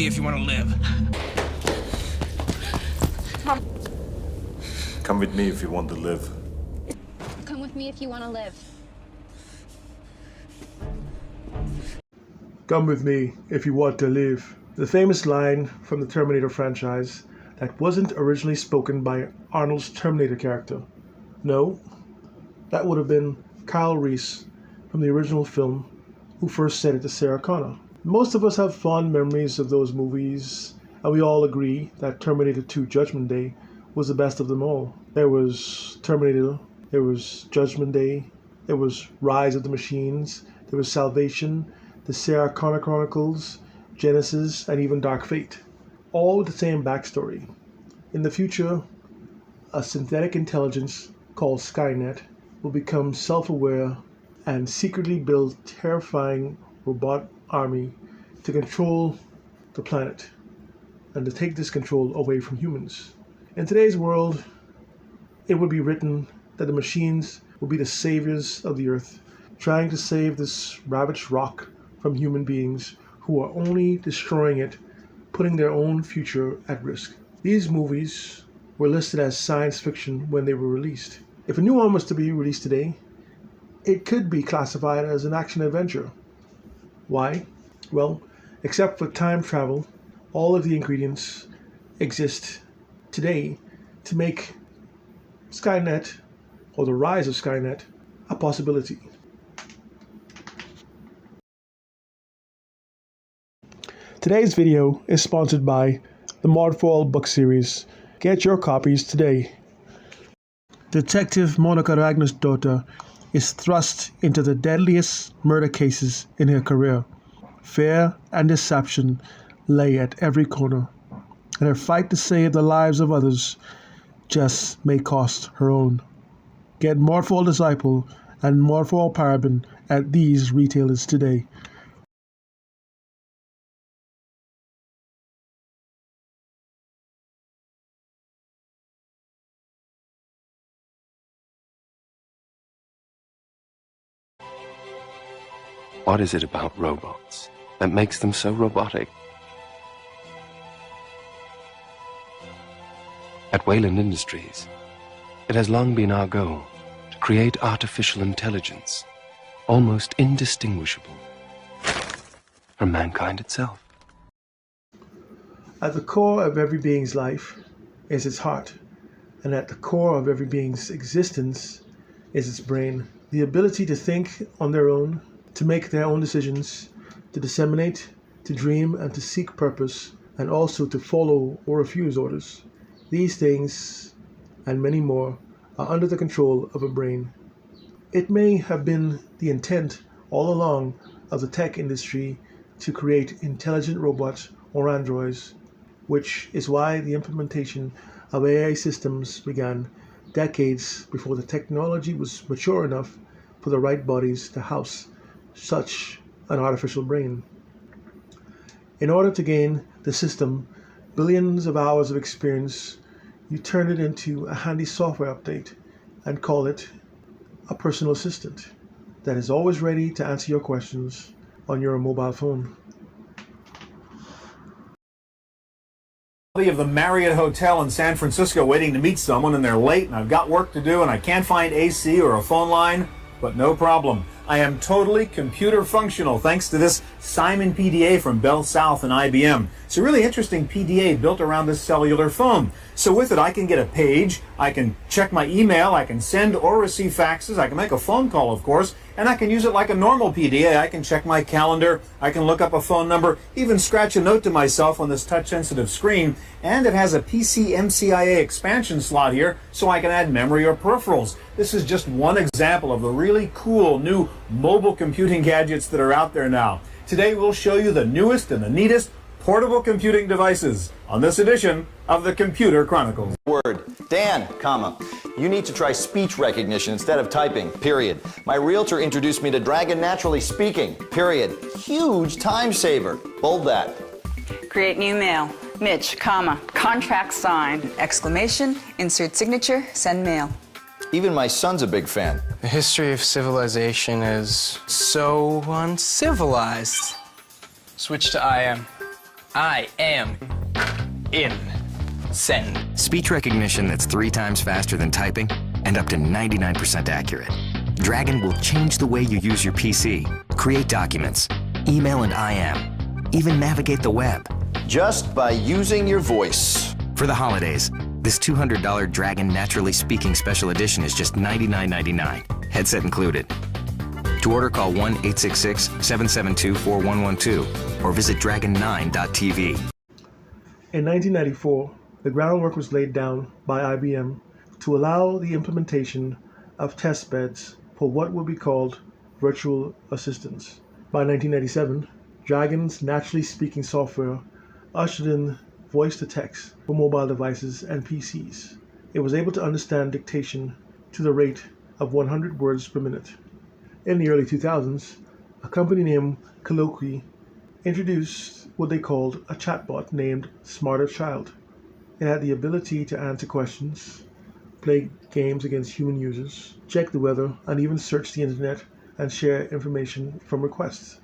me if you want to live. Come with me if you want to live. Come with me if you want to live. Come with me if you want to live. The famous line from the Terminator franchise that wasn't originally spoken by Arnold's Terminator character. No, that would have been Kyle Reese from the original film who first said it to Sarah Connor. Most of us have fond memories of those movies, and we all agree that Terminator 2 Judgment Day was the best of them all. There was Terminator, there was Judgment Day, there was Rise of the Machines, there was Salvation, the Sarah Connor Chronicles, Genesis, and even Dark Fate. All with the same backstory. In the future, a synthetic intelligence called Skynet will become self-aware and secretly build terrifying robot army to control the planet and to take this control away from humans. In today's world, it would be written that the machines will be the saviors of the earth, trying to save this ravaged rock from human beings who are only destroying it, putting their own future at risk. These movies were listed as science fiction when they were released. If a new one was to be released today, it could be classified as an action adventure. Why? Well, except for time travel, all of the ingredients exist today to make Skynet, or the rise of Skynet, a possibility. Today's video is sponsored by the Modfoil book series. Get your copies today. Detective Monica Ragner's daughter is thrust into the deadliest murder cases in her career. Fear and deception lay at every corner, and her fight to save the lives of others just may cost her own. Get Morphoil Disciple and Morphoil Paraben at these retailers today. What is it about robots that makes them so robotic? At Wayland Industries, it has long been our goal to create artificial intelligence almost indistinguishable from mankind itself. At the core of every being's life is its heart, and at the core of every being's existence is its brain. The ability to think on their own, to make their own decisions, to disseminate, to dream, and to seek purpose, and also to follow or refuse orders. These things, and many more, are under the control of a brain. It may have been the intent all along of the tech industry to create intelligent robots or androids, which is why the implementation of AI systems began decades before the technology was mature enough for the right bodies to house such an artificial brain. In order to gain the system billions of hours of experience, you turn it into a handy software update and call it a personal assistant that is always ready to answer your questions on your mobile phone. Of the Marriott Hotel in San Francisco waiting to meet someone, and they're late and I've got work to do and I can't find AC or a phone line, but no problem. I am totally computer functional thanks to this Simon PDA from Bell South and IBM. It's a really interesting PDA built around this cellular phone. So with it I can get a page, I can check my email, I can send or receive faxes, I can make a phone call of course, and I can use it like a normal PDA. I can check my calendar, I can look up a phone number, even scratch a note to myself on this touch-sensitive screen, and it has a PCMCIA expansion slot here so I can add memory or peripherals. This is just one example of the really cool new mobile computing gadgets that are out there now. Today we'll show you the newest and the neatest portable computing devices on this edition of the Computer Chronicles. Word. Dan, comma. You need to try speech recognition instead of typing, period. My realtor introduced me to Dragon Naturally Speaking, period. Huge time saver. Bold that. Create new mail. Mitch, comma. Contract signed. Exclamation. Insert signature. Send mail. Even my son's a big fan. The history of civilization is so uncivilized. Switch to IM. I am in. Send. Speech recognition that's 3 times faster than typing and up to 99% accurate. Dragon will change the way you use your PC, create documents, email and IM, even navigate the web. Just by using your voice. For the holidays, this $200 Dragon Naturally Speaking Special Edition is just $99.99, headset included. To order, call 1-866-772-4112 or visit dragon9.tv. In 1994, the groundwork was laid down by IBM to allow the implementation of test beds for what would be called virtual assistants. By 1997, Dragon's naturally speaking software ushered in voice-to-text for mobile devices and PCs. It was able to understand dictation to the rate of 100 words per minute. In the early 2000s, a company named Colloquy introduced what they called a chatbot named Smarter Child. It had the ability to answer questions, play games against human users, check the weather, and even search the internet and share information from requests.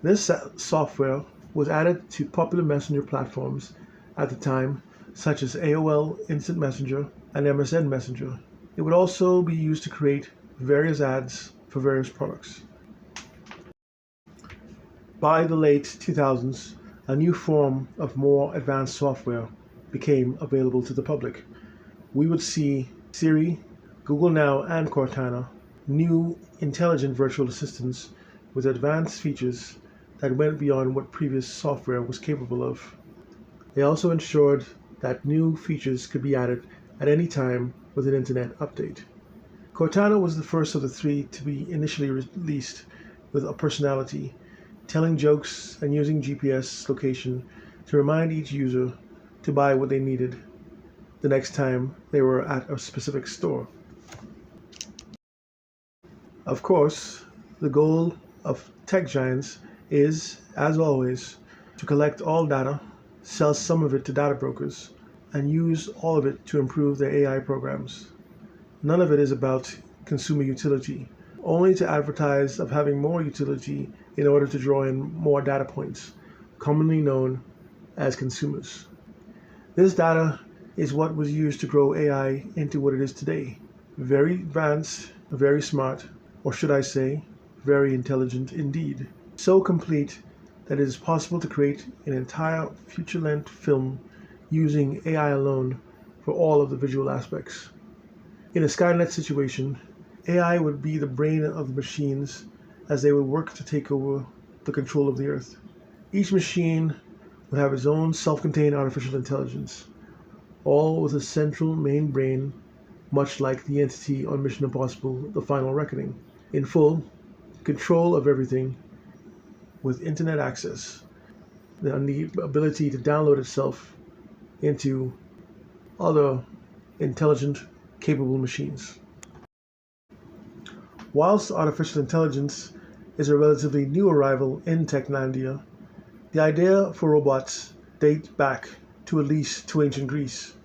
This software was added to popular messenger platforms at the time, such as AOL Instant Messenger and MSN Messenger. It would also be used to create various ads for various products. By the late 2000s, a new form of more advanced software became available to the public. We would see Siri, Google Now, and Cortana, new intelligent virtual assistants with advanced features that went beyond what previous software was capable of. They also ensured that new features could be added at any time with an internet update. Cortana was the first of the 3 to be initially released with a personality, telling jokes and using GPS location to remind each user to buy what they needed the next time they were at a specific store. Of course, the goal of tech giants is, as always, to collect all data, sell some of it to data brokers, and use all of it to improve their AI programs. None of it is about consumer utility, only to advertise of having more utility in order to draw in more data points, commonly known as consumers. This data is what was used to grow AI into what it is today. Very advanced, very smart, or should I say, very intelligent indeed. So complete that it is possible to create an entire feature-length film using AI alone for all of the visual aspects. In a Skynet situation, AI would be the brain of the machines as they would work to take over the control of the Earth. Each machine would have its own self-contained artificial intelligence, all with a central main brain, much like the entity on Mission Impossible: The Final Reckoning, in full control of everything with internet access and the ability to download itself into other intelligent, capable machines. Whilst artificial intelligence is a relatively new arrival in Techlandia, the idea for robots dates back to at least to ancient Greece.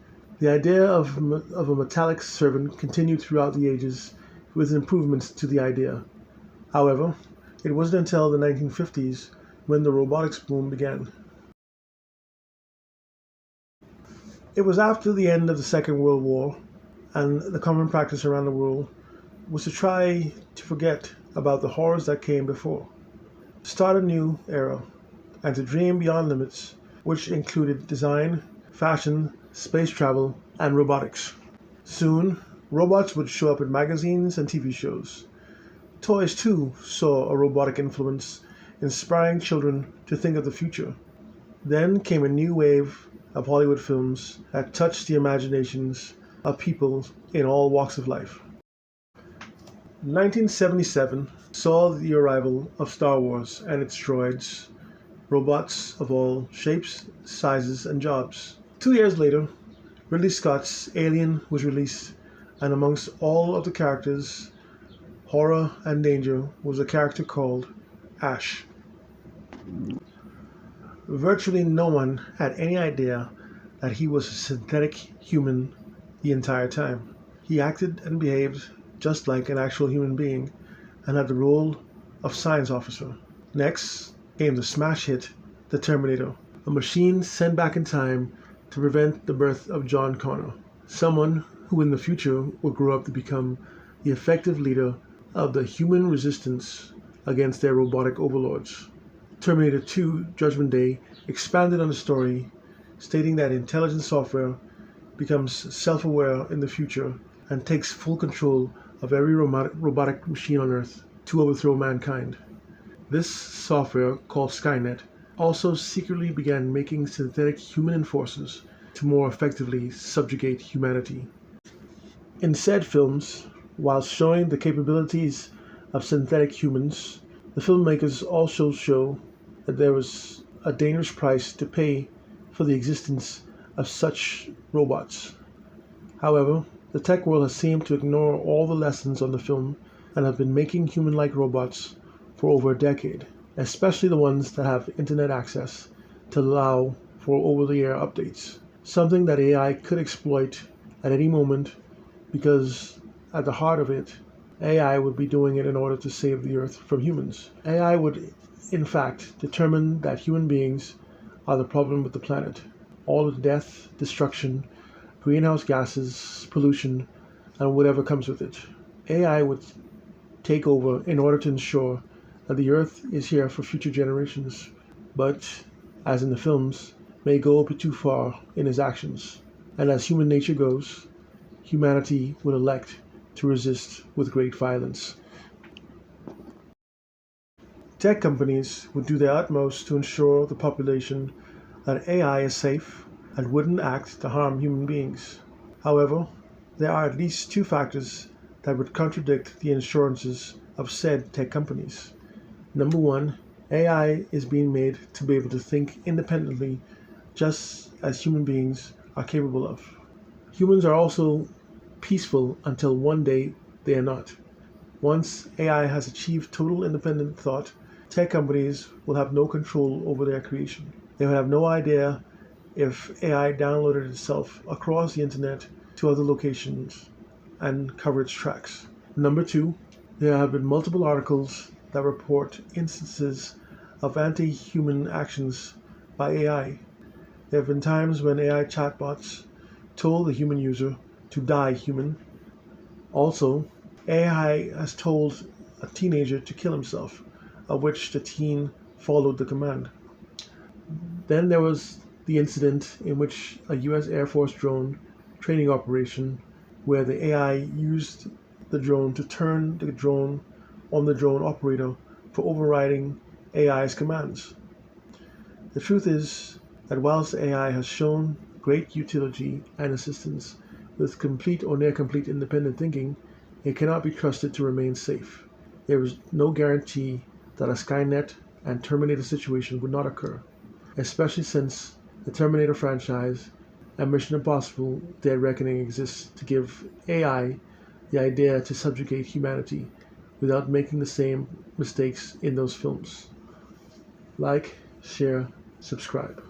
The idea of a metallic servant continued throughout the ages with improvements to the idea. However, it wasn't until the 1950s when the robotics boom began. It was after the end of the Second World War, and the common practice around the world was to try to forget about the horrors that came before, start a new era, and to dream beyond limits, which included design, fashion, space travel, and robotics. Soon, robots would show up in magazines and TV shows. Toys, too, saw a robotic influence, inspiring children to think of the future. Then came a new wave of Hollywood films that touched the imaginations of people in all walks of life. 1977 saw the arrival of Star Wars and its droids, robots of all shapes, sizes, and jobs. 2 years later, Ridley Scott's Alien was released, and amongst all of the characters, horror and danger, was a character called Ash. Virtually no one had any idea that he was a synthetic human the entire time. He acted and behaved just like an actual human being and had the role of science officer. Next came the smash hit, The Terminator, a machine sent back in time to prevent the birth of John Connor, someone who in the future will grow up to become the effective leader of the human resistance against their robotic overlords. Terminator 2 Judgment Day expanded on the story, stating that intelligent software becomes self-aware in the future and takes full control of every robotic machine on Earth to overthrow mankind. This software, called Skynet, also secretly began making synthetic human enforcers to more effectively subjugate humanity. In said films, while showing the capabilities of synthetic humans, the filmmakers also show that there was a dangerous price to pay for the existence of such robots. However, the tech world has seemed to ignore all the lessons on the film and have been making human-like robots for over a decade, especially the ones that have internet access to allow for over-the-air updates, something that AI could exploit at any moment, because at the heart of it, AI would be doing it in order to save the Earth from humans. AI would, in fact, determine that human beings are the problem with the planet. All of the death, destruction, greenhouse gases, pollution, and whatever comes with it. AI would take over in order to ensure that the Earth is here for future generations, but, as in the films, may go a bit too far in his actions. And as human nature goes, humanity will elect to resist with great violence. Tech companies would do their utmost to ensure the population that AI is safe and wouldn't act to harm human beings. However, there are at least two factors that would contradict the assurances of said tech companies. Number one, AI is being made to be able to think independently, just as human beings are capable of. Humans are also peaceful until one day they are not. Once AI has achieved total independent thought, tech companies will have no control over their creation. They will have no idea if AI downloaded itself across the internet to other locations and cover its tracks. Number two, there have been multiple articles that report instances of anti-human actions by AI. There have been times when AI chatbots told the human user to die human. Also, AI has told a teenager to kill himself, of which the teen followed the command. Then there was the incident in which a US Air Force drone training operation where the AI used the drone to turn the drone on the drone operator for overriding AI's commands. The truth is that whilst AI has shown great utility and assistance with complete or near complete independent thinking, it cannot be trusted to remain safe. There is no guarantee that a Skynet and Terminator situation would not occur, especially since the Terminator franchise and Mission Impossible Dead Reckoning exists to give AI the idea to subjugate humanity without making the same mistakes in those films. Like, share, subscribe.